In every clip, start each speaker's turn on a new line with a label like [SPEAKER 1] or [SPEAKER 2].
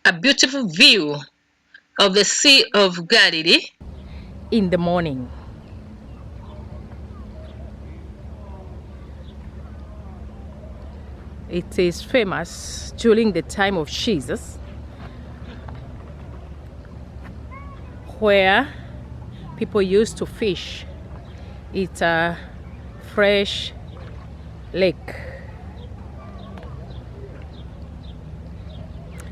[SPEAKER 1] a beautiful view of the Sea of Galilee
[SPEAKER 2] in the morning. It is famous during the time of Jesus, where people used to fish. It's a fresh lake.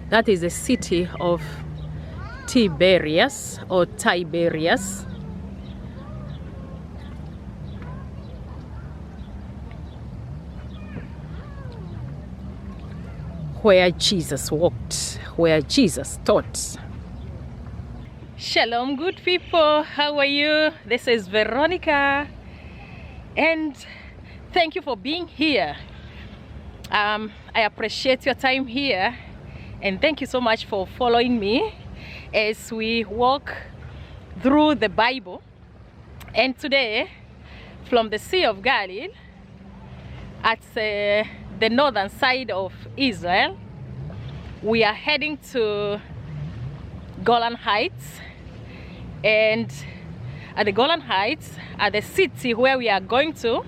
[SPEAKER 2] That is the city of Tiberias or Tiberias. Where Jesus walked, where Jesus taught. Shalom, good people. How are you? This is Veronica, and thank you for being here. I appreciate your time here, and thank you so much for following me as we walk through the Bible. And today, from the Sea of Galilee, at the northern side of Israel, we are heading to Golan Heights. And at the Golan Heights, at the city where we are going to,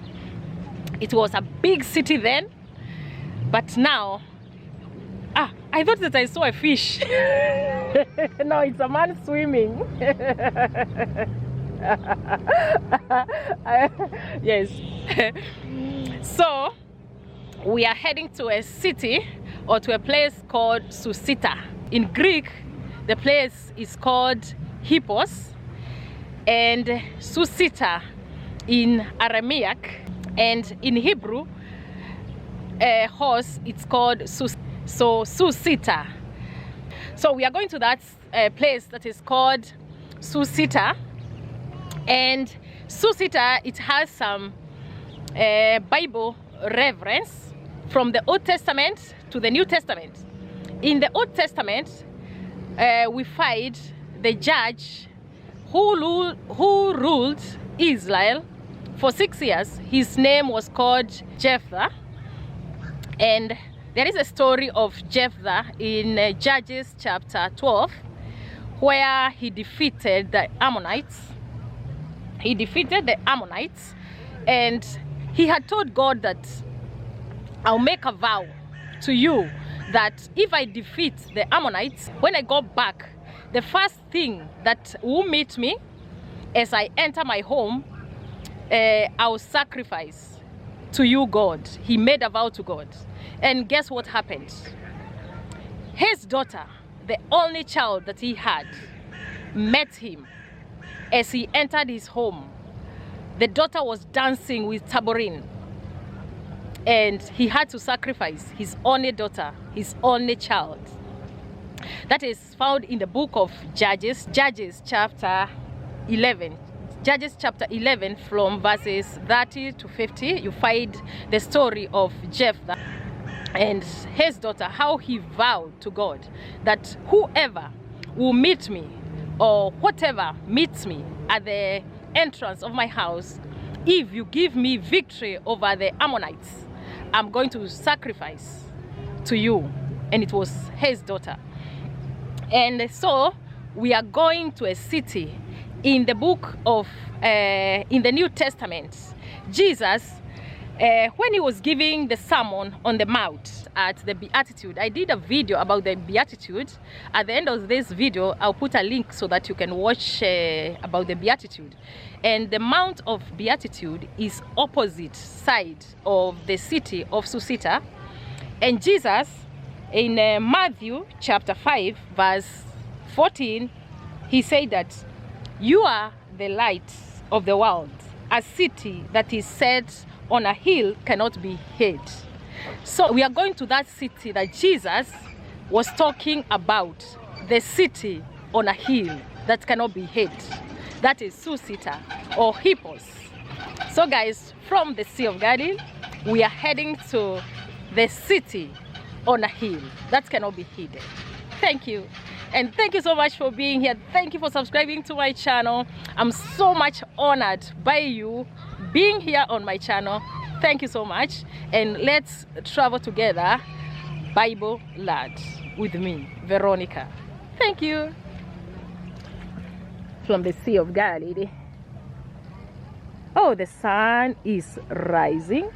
[SPEAKER 2] it was a big city then, but now I thought that I saw a fish. No, it's a man swimming. Yes. So we are heading to a city, or to a place called Susita. In Greek, the place is called Hippos, and Susita in Aramaic, and in Hebrew, a horse, it's called Susita. So we are going to that place that is called Susita, and Susita, it has some Bible reference from the Old Testament to the New Testament. In the Old Testament, we find the judge who ruled Israel for 6 years. His name was called Jephthah, and there is a story of Jephthah in Judges chapter 12, where he defeated the Ammonites. He defeated the Ammonites, and he had told God that I'll make a vow to you that if I defeat the Ammonites, when I go back, the first thing that will meet me as I enter my home, I'll sacrifice to you, God. He made a vow to God. And guess what happened? His daughter, the only child that he had, met him as he entered his home. The daughter was dancing with tambourine, and he had to sacrifice his only daughter, his only child. That is found in the book of Judges, Judges chapter 11. Judges chapter 11, from verses 30 to 50, you find the story of Jephthah and his daughter, how he vowed to God that whoever will meet me, or whatever meets me at the entrance of my house, if you give me victory over the Ammonites, I'm going to sacrifice to you. And it was his daughter. And so we are going to a city in the book of in the New Testament. Jesus, when he was giving the sermon on the mount at the Beatitude, I did a video about the Beatitude. At the end of this video, I'll put a link so that you can watch about the Beatitude. And the Mount of Beatitude is opposite side of the city of Susita. And Jesus, in Matthew chapter 5, verse 14, he said that you are the light of the world. A city that is set on a hill cannot be hid. So we are going to that city that Jesus was talking about, the city on a hill that cannot be hid. That is Susita or Hippos. So guys, from the Sea of Galilee, we are heading to the city on a hill that cannot be hidden. Thank you. And thank you so much for being here. Thank you for subscribing to my channel. I'm so much honored by you being here on my channel. Thank you so much. And let's travel together, Bible Lad. with me, Veronica. Thank you. From the Sea of Galilee. Oh, the sun is rising.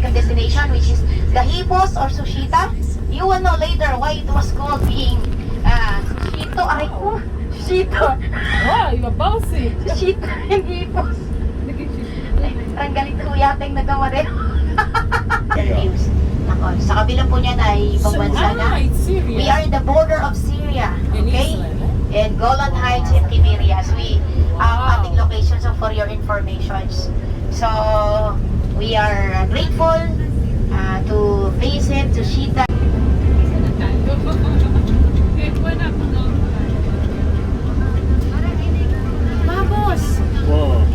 [SPEAKER 3] second destination, which is the Hippos or Susita. You will know later why it was called being Sushito. Aray ko. Sushito.
[SPEAKER 2] Wow, you're bossy.
[SPEAKER 3] Sushito and Hippos. Ang galing ko yata yung nagawa rin. Views. Nako, sa kabila po niyan ay ibang bansa na.
[SPEAKER 2] Syria.
[SPEAKER 3] We are in the border of Syria.
[SPEAKER 2] In
[SPEAKER 3] Okay?
[SPEAKER 2] Israel,
[SPEAKER 3] And Golan Heights and Syria. So we ating locations for your informations. So we are grateful to visit Susita. Babos.
[SPEAKER 4] Wow.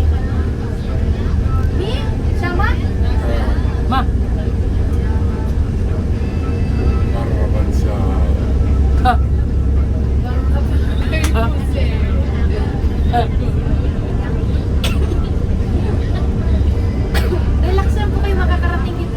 [SPEAKER 3] Mi? Sama?
[SPEAKER 2] Ma.
[SPEAKER 4] Maraban siya.
[SPEAKER 2] Ha.
[SPEAKER 3] Relax lang po kayo, makakarating dito.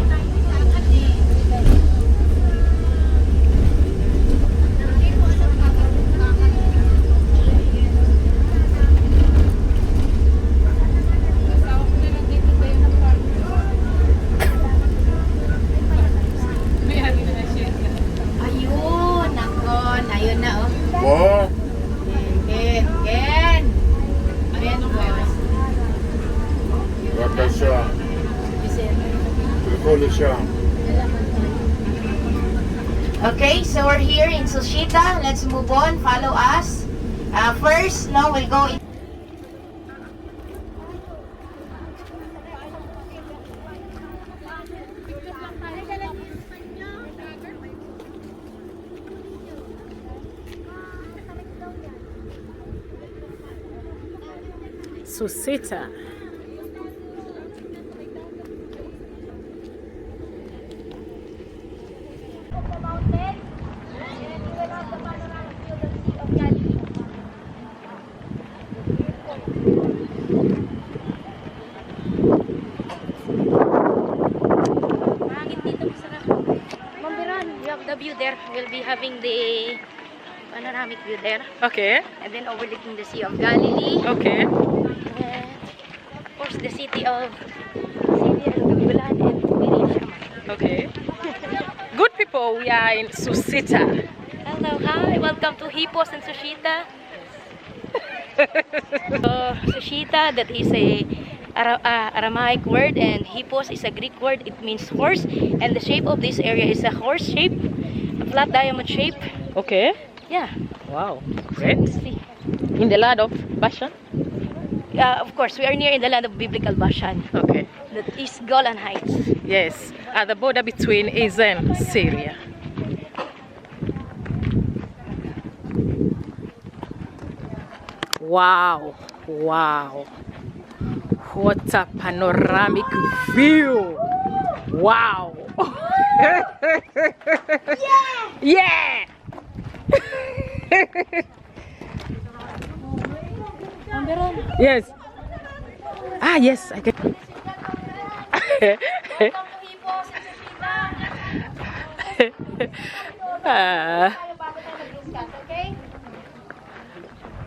[SPEAKER 3] Ayun, nakon. Ayun na, oh.
[SPEAKER 4] Wow.
[SPEAKER 3] Ken, Ken. Ayan, boss.
[SPEAKER 4] Baka siya. Trikolo siya.
[SPEAKER 3] Okay, so we're here in Susita. Let's move on. Follow us. First, now we'll go in.
[SPEAKER 2] Susita.
[SPEAKER 3] You have the view there. We'll be having the panoramic view there.
[SPEAKER 2] Okay.
[SPEAKER 3] And then overlooking the Sea of Galilee.
[SPEAKER 2] Okay.
[SPEAKER 3] And of course the city of Syria, Golan and Syria.
[SPEAKER 2] Okay. Good people, we are in Susita.
[SPEAKER 3] Hello, hi. Welcome to Hippos and Susita. Susita, that is a Aramaic word, and Hippos is a Greek word. It means horse, and the shape of this area is a horse shape, a flat diamond shape.
[SPEAKER 2] Okay.
[SPEAKER 3] Yeah.
[SPEAKER 2] Wow. Great.
[SPEAKER 3] Let's see.
[SPEAKER 2] In the land of Bashan.
[SPEAKER 3] Of course, we are near in the land of biblical Bashan.
[SPEAKER 2] Okay.
[SPEAKER 3] That is Golan Heights.
[SPEAKER 2] Yes. At the border between Israel and Syria. Wow. Wow. What a panoramic view. Wow. Yeah. Yeah. Yes. Ah, yes, I can.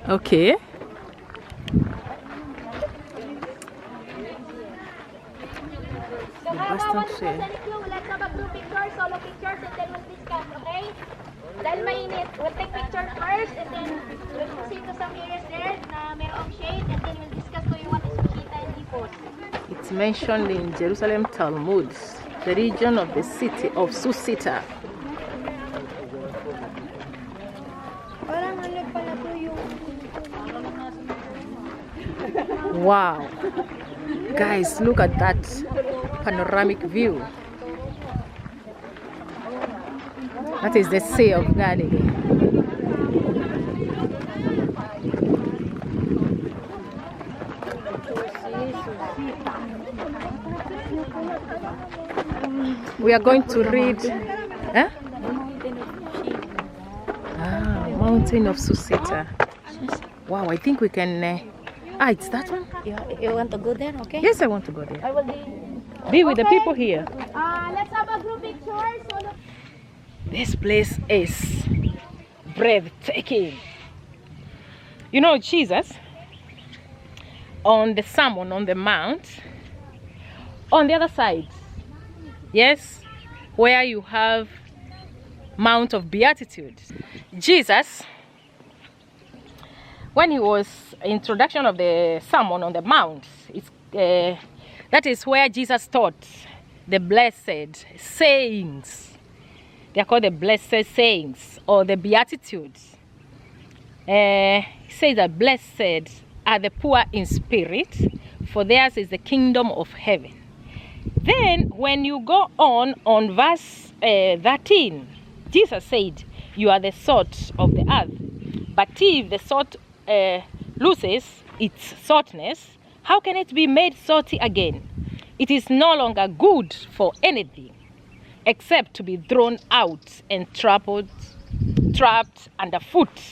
[SPEAKER 2] Okay.
[SPEAKER 3] Let's have a group picture, solo pictures, and then we'll discuss, okay? Dahil mainit, we'll take pictures first, and then we'll proceed to some areas there na mayroong shade, and then we'll discuss to you what is Susita and Hippos.
[SPEAKER 2] It's mentioned in Jerusalem Talmud, the region of the city of Susita. Wow. Guys, look at that panoramic view. That is the Sea of Galilee. We are going to read Mountain of Susita. Wow, I think we can it's that one?
[SPEAKER 3] You want to go there, okay?
[SPEAKER 2] Yes, I want to go there.
[SPEAKER 3] I will
[SPEAKER 2] Be with the people here.
[SPEAKER 3] let's have a group picture. Solo.
[SPEAKER 2] This place is breathtaking. You know Jesus on the sermon on the mount, on the other side Yes, where you have Mount of Beatitudes. Jesus, when he was introduction of the Sermon on the Mount, that is where Jesus taught the blessed sayings. They are called the blessed sayings or the Beatitudes. He says that blessed are the poor in spirit, for theirs is the kingdom of heaven. Then when you go on verse 13, Jesus said, you are the salt of the earth. But if the salt loses its saltness, how can it be made salty again? It is no longer good for anything except to be thrown out and trapped underfoot.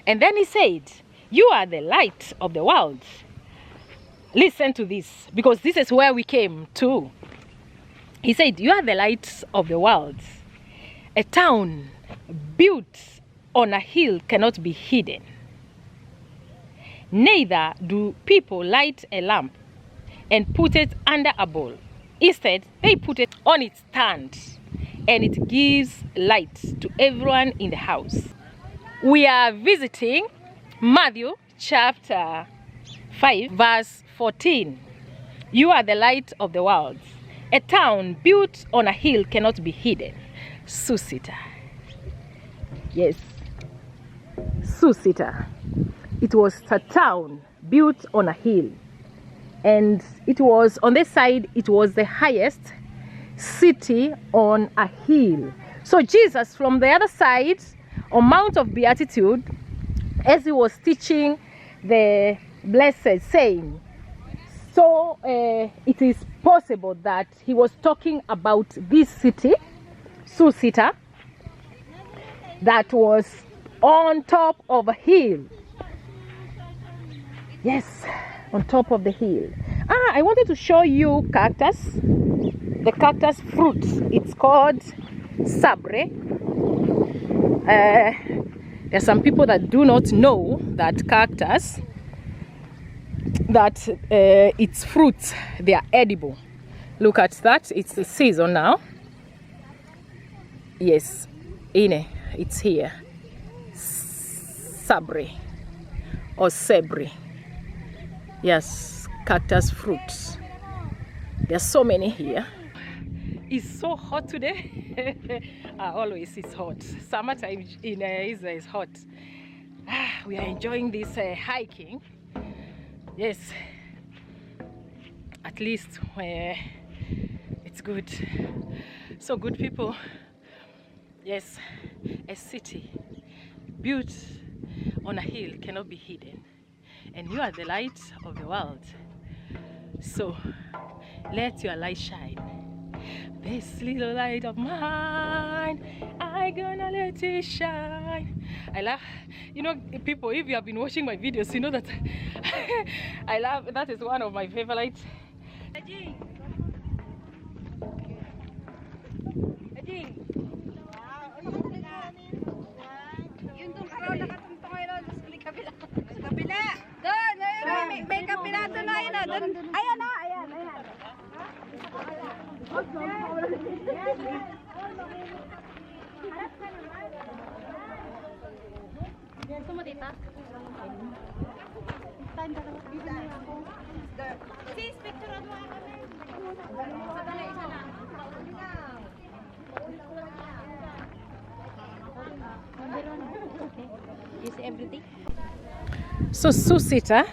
[SPEAKER 2] And then he said, you are the light of the world. Listen to this, because this is where we came to. He said, you are the light of the world. A town built on a hill cannot be hidden. Neither do people light a lamp and put it under a bowl. Instead, they put it on its stand, and it gives light to everyone in the house. We are visiting Matthew chapter 5, verse 14. You are the light of the world. A town built on a hill cannot be hidden. Susita. Yes, Susita. It was a town built on a hill. And it was on this side, it was the highest city on a hill. So Jesus, from the other side, on Mount of Beatitude, as he was teaching the blessed saying, so it is possible that he was talking about this city, Susita, that was on top of a hill. Yes, on top of the hill. I wanted to show you cactus, the cactus fruit. It's called sabre. There are some people that do not know that cactus, that its fruits, they are edible. Look at that, it's the season now. Yes, it's here. Sabre or sabre. Yes, cactus fruits. There are so many here. It's so hot today. Always it's hot. Summertime in Israel is hot. We are enjoying this hiking. Yes, at least it's good. So good people. Yes, a city built on a hill cannot be hidden. And you are the light of the world. So let your light shine. This little light of mine, I gonna let it shine. I love, people, if you have been watching my videos, you know that I love, that is one of my favorites.
[SPEAKER 3] May kapirato na yun. Ayan na, ayan. Gusto mo, tita? Sis, picture mo kami. Sadali, isa na. You see everything?
[SPEAKER 2] So Susita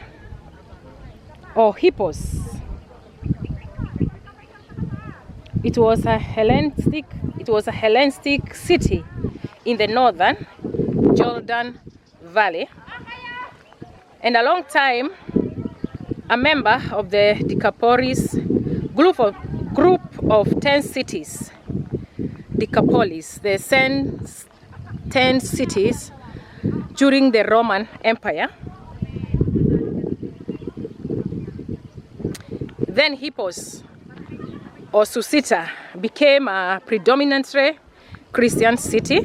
[SPEAKER 2] or Hippos, it was a Hellenistic city in the northern Jordan Valley, and a long time a member of the Decapolis group of 10 cities, Decapolis, the 10 cities during the Roman Empire. Then Hippos or Susita became a predominantly Christian city,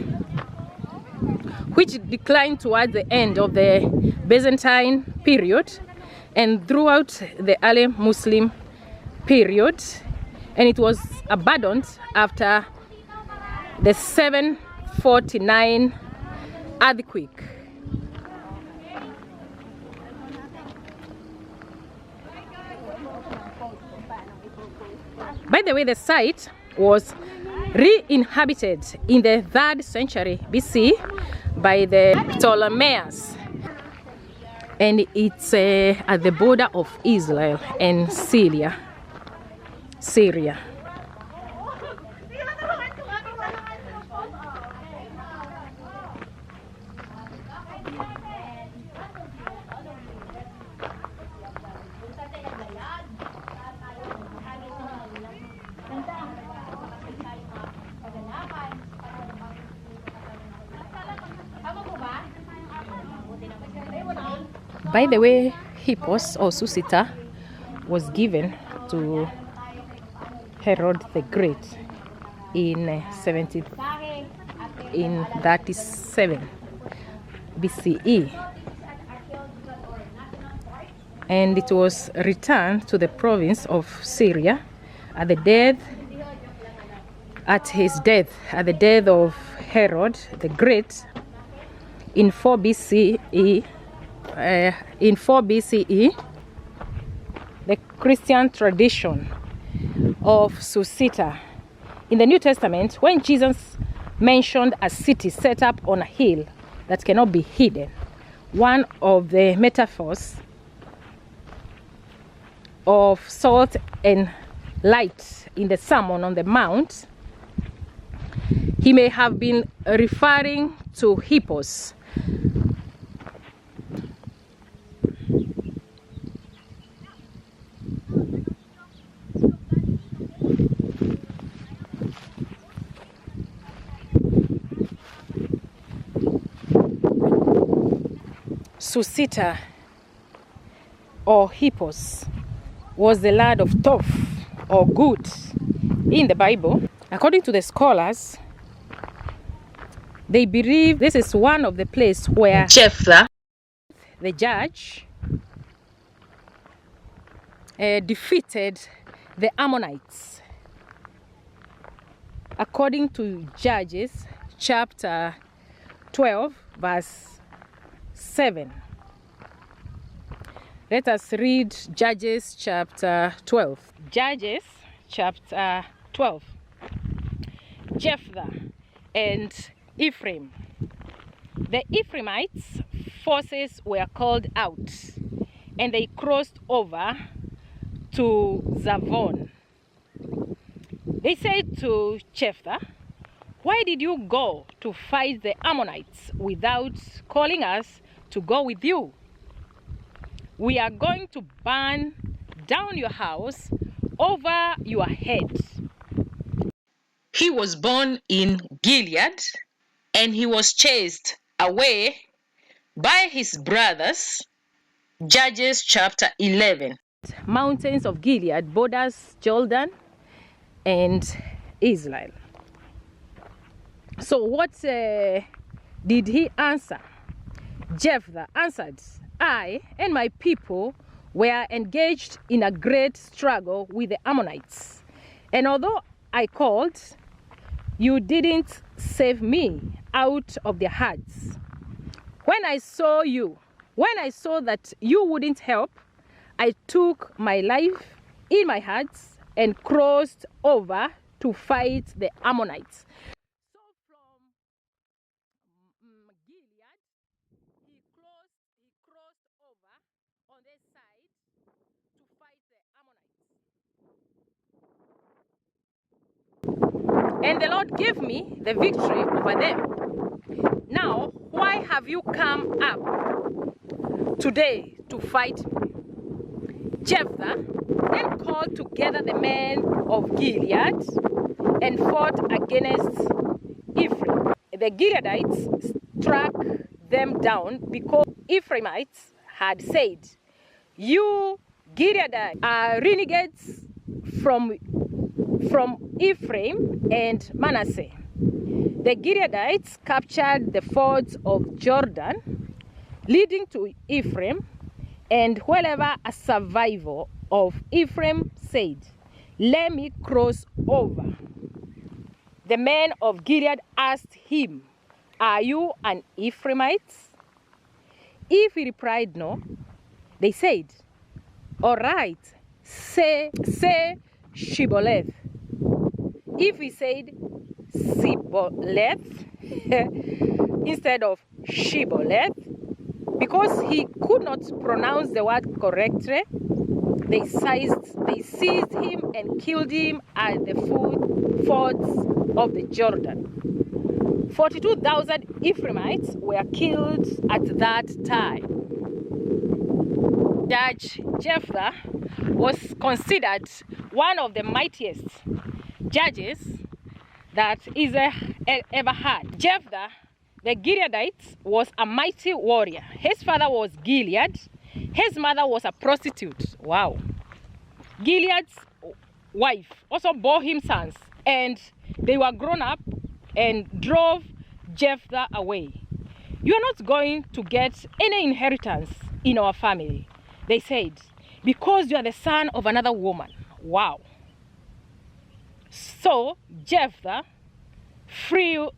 [SPEAKER 2] which declined towards the end of the Byzantine period, and throughout the early Muslim period and it was abandoned after the 749 earthquake. By the way, the site was re-inhabited in the 3rd century BC by the Ptolemies, and it's at the border of Israel and Syria. By the way, Hippos or Susita was given to Herod the Great in 37 BCE, and it was returned to the province of Syria at the death of Herod the Great in 4 BCE. In 4 BCE, the Christian tradition of Susita. In the New Testament, when Jesus mentioned a city set up on a hill that cannot be hidden, one of the metaphors of salt and light in the Sermon on the Mount, he may have been referring to Hippos. Susita or Hippos was the land of Toph or good in the Bible. According to the scholars, they believe this is one of the places where
[SPEAKER 1] Jephthah,
[SPEAKER 2] the judge, defeated the Ammonites. According to Judges chapter 12 verse 7. Let us read Judges chapter 12. Judges chapter 12. Jephthah and Ephraim. The Ephraimites forces were called out, and they crossed over to Zavon. They said to Jephthah, "Why did you go to fight the Ammonites without calling us to go with you? We are going to burn down your house over your head."
[SPEAKER 1] he was born in Gilead, and he was chased away by his brothers. Judges chapter 11.
[SPEAKER 2] Mountains of Gilead borders Jordan and Israel. So what did he answer? Jephthah answered, "I and my people were engaged in a great struggle with the Ammonites. And although I called, you didn't save me out of their hands. When I saw that you wouldn't help, I took my life in my hands and crossed over to fight the Ammonites." So from Gilead, he crossed over on their side to fight the Ammonites. And the Lord gave me the victory over them. Now, why have you come up today to fight me? Jephthah then called together the men of Gilead and fought against Ephraim. The Gileadites struck them down because Ephraimites had said, "You Gileadites are renegades from Ephraim and Manasseh." The Gileadites captured the fords of Jordan leading to Ephraim, and wherever a survivor of Ephraim said, let me cross over. The men of Gilead asked him, are you an Ephraimite? If he replied no, they said, all right, say Shibboleth. If he said Sibboleth instead of Shibboleth, because he could not pronounce the word correctly, they seized him and killed him at the fords of the Jordan. 42,000 Ephraimites were killed at that time. Judge Jephthah was considered one of the mightiest judges that Israel ever had. Jephthah, the Gileadite, was a mighty warrior. His father was Gilead. His mother was a prostitute. Wow. Gilead's wife also bore him sons, and they were grown up and drove Jephthah away. You are not going to get any inheritance in our family, they said, because you are the son of another woman. Wow. So Jephthah flew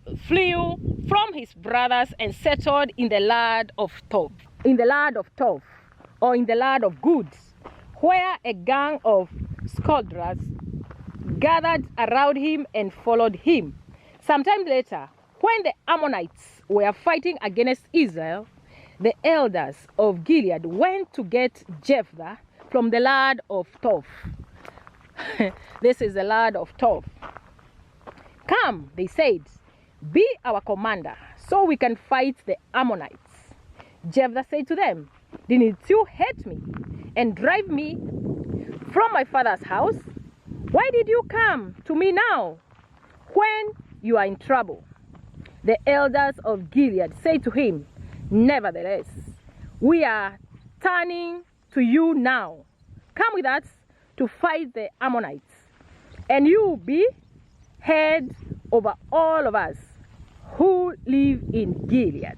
[SPEAKER 2] from his brothers and settled in the land of Tob, or in the land of Goods, where a gang of scolders gathered around him and followed him. Sometime later, when the Ammonites were fighting against Israel, the elders of Gilead went to get Jephthah from the land of Tob. This is the land of Tob. Come, they said, be our commander, so we can fight the Ammonites. Jephthah said to them, didn't you hate me and drive me from my father's house? Why did you come to me now when you are in trouble? The elders of Gilead said to him, nevertheless, we are turning to you now. Come with us to fight the Ammonites, and you will be head over all of us who live in Gilead.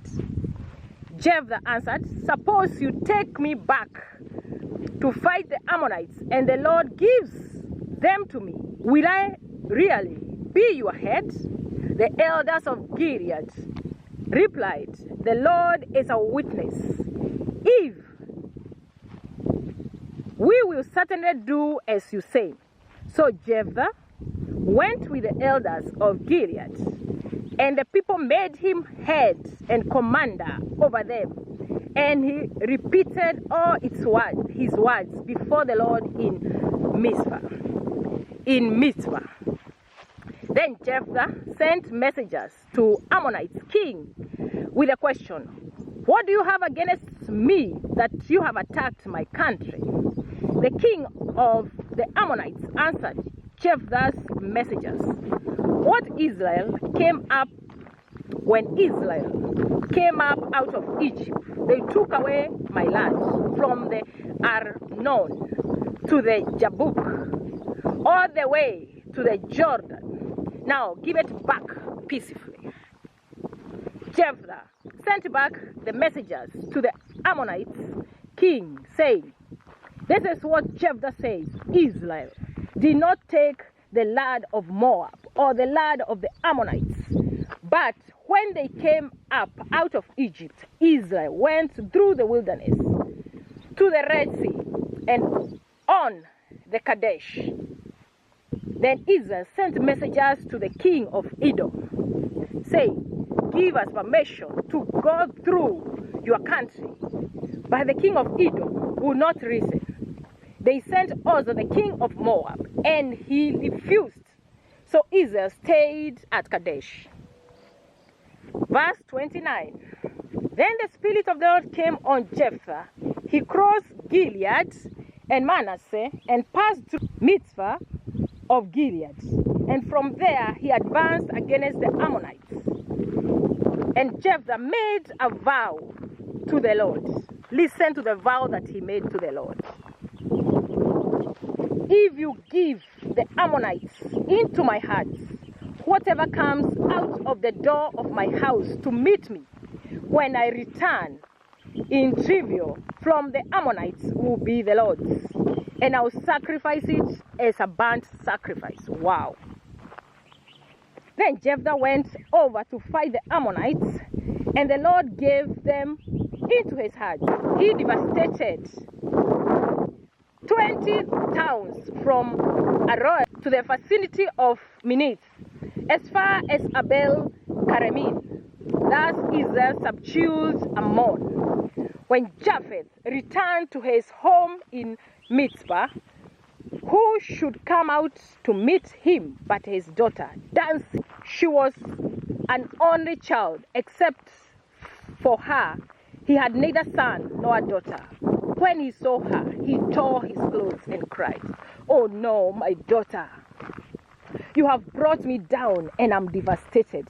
[SPEAKER 2] Jephthah answered, suppose you take me back to fight the Ammonites, and the Lord gives them to me. Will I really be your head? The elders of Gilead replied, the Lord is a witness. If we will certainly do as you say. So Jephthah went with the elders of Gilead, and the people made him head and commander over them. And he repeated all his words before the Lord in Mizpah. Then Jephthah sent messengers to Ammonite's king with a question, what do you have against me that you have attacked my country? The king of the Ammonites answered Jephthah's messengers, when Israel came up out of Egypt, they took away my land from the Arnon to the Jabbok, all the way to the Jordan. Now give it back peacefully. Jephthah sent back the messengers to the Ammonites king, saying, this is what Jephthah says, Israel did not take the land of Moab or the land of the Ammonites, but when they came up out of Egypt, Israel went through the wilderness to the Red Sea and on the Kadesh. Then Israel sent messengers to the king of Edom, saying, give us permission to go through your country. But the king of Edom would not listen. They sent also the king of Moab, and he refused. So Israel stayed at Kadesh. Verse 29. Then the Spirit of the Lord came on Jephthah. He crossed Gilead and Manasseh and passed through Mizpah of Gilead. And from there he advanced against the Ammonites. And Jephthah made a vow to the Lord. Listen to the vow that he made to the Lord. If you give the Ammonites into my hands, whatever comes out of the door of my house to meet me when I return in trivial from the Ammonites will be the Lord's. and I'll sacrifice it as a burnt sacrifice. Wow. Then Jephthah went over to fight the Ammonites, and the Lord gave them into his hand. He devastated 20 towns from Aroer to the vicinity of Minith, as far as Abel Karemin. Thus Israel subdued Ammon. When Jephthah returned to his home in Mizpah, who should come out to meet him but his daughter, dancing? She was an only child, except for her he had neither son nor daughter. When he saw her, he tore his clothes and cried, "Oh no, my daughter! You have brought me down, and I'm devastated.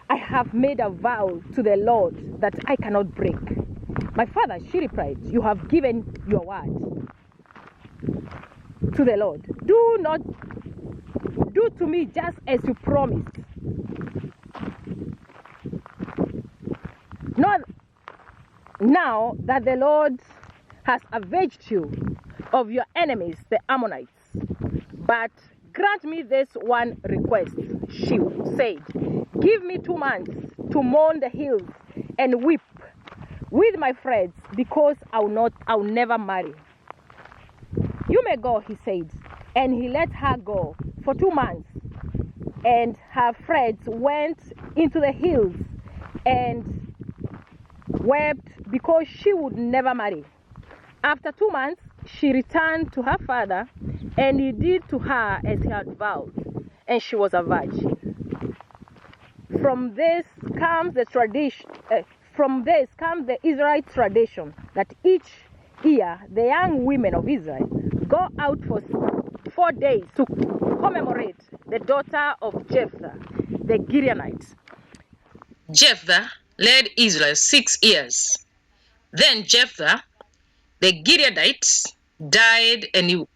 [SPEAKER 2] I have made a vow to the Lord that I cannot break." "My father," she replied, "you have given your word to the Lord. Do to me just as you promised. Not now that the Lord has avenged you of your enemies, the Ammonites. But grant me this one request," she said. "Give me 2 months to mourn the hills and weep with my friends, because I'll never marry." "You may go," he said, and he let her go for 2 months. And her friends went into the hills and wept because she would never marry. After 2 months, she returned to her father, and he did to her as he had vowed, and she was a virgin. From this comes the Israelite tradition that each year the young women of Israel go out for 4 days to commemorate the daughter of Jephthah, the Gileadite.
[SPEAKER 1] Jephthah led Israel 6 years. Then Jephthah, the Gileadite, died, and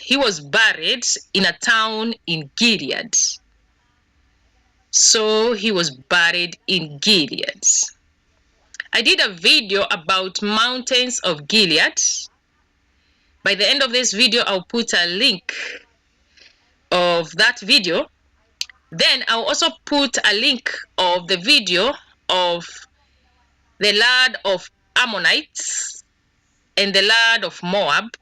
[SPEAKER 1] he was buried in a town in Gilead. So he was buried in Gilead. I did a video about mountains of Gilead. By the end of this video, I'll put a link of that video. Then I'll also put a link of the video of the land of Ammonites and the land of Moab,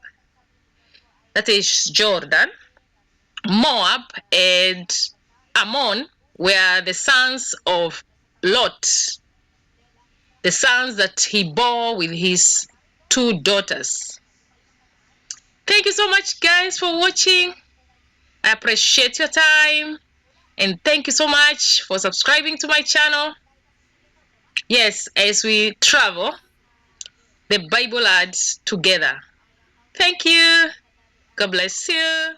[SPEAKER 1] that is Jordan. Moab and Ammon were the sons of Lot, the sons that he bore with his 2 daughters. Thank you so much, guys, for watching. I appreciate your time, and thank you so much for subscribing to my channel. Yes, as we travel the Bible ads together. Thank you. God bless you.